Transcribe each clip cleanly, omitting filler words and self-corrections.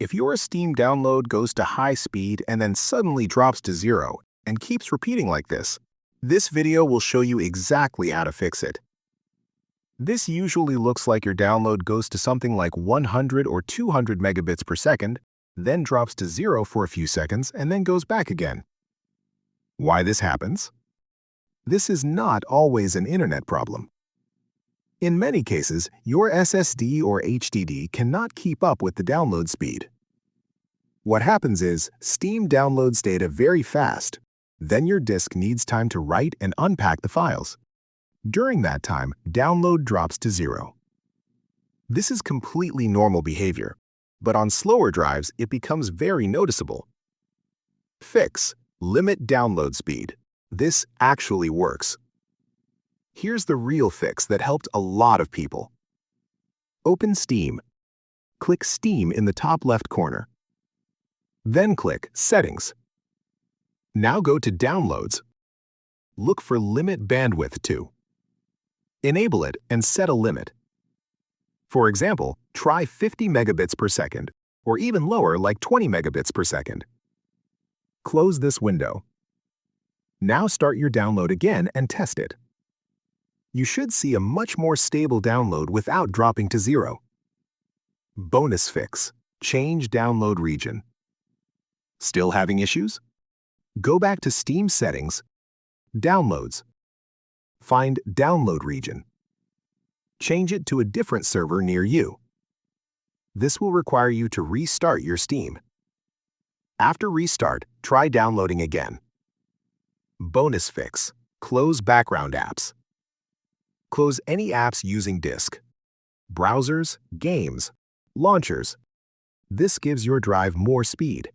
If your Steam download goes to high speed and then suddenly drops to zero and keeps repeating like this video will show you exactly how to fix it. This usually looks like your download goes to something like 100 or 200 megabits per second, then drops to zero for a few seconds and then goes back again. Why this happens? This is not always an internet problem. In many cases, your SSD or HDD cannot keep up with the download speed. What happens is, Steam downloads data very fast. Then your disk needs time to write and unpack the files. During that time, download drops to zero. This is completely normal behavior, but on slower drives, it becomes very noticeable. Fix: limit download speed. This actually works. Here's the real fix that helped a lot of people. Open Steam. Click Steam in the top left corner. Then click Settings. Now go to Downloads. Look for Limit Bandwidth to. Enable it and set a limit. For example, try 50 megabits per second, or even lower like 20 megabits per second. Close this window. Now start your download again and test it. You should see a much more stable download without dropping to zero. Bonus fix: change download region. Still having issues? Go back to Steam Settings, Downloads. Find Download region. Change it to a different server near you. This will require you to restart your Steam. After restart, try downloading again. Bonus fix: close background apps. Close any apps using disk. Browsers, games, launchers. This gives your drive more speed.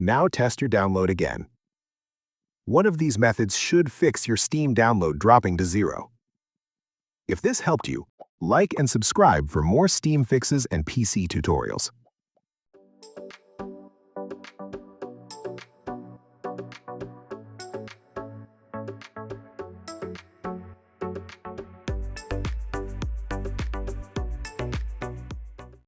Now test your download again. One of these methods should fix your Steam download dropping to zero. If this helped you, like and subscribe for more Steam fixes and PC tutorials.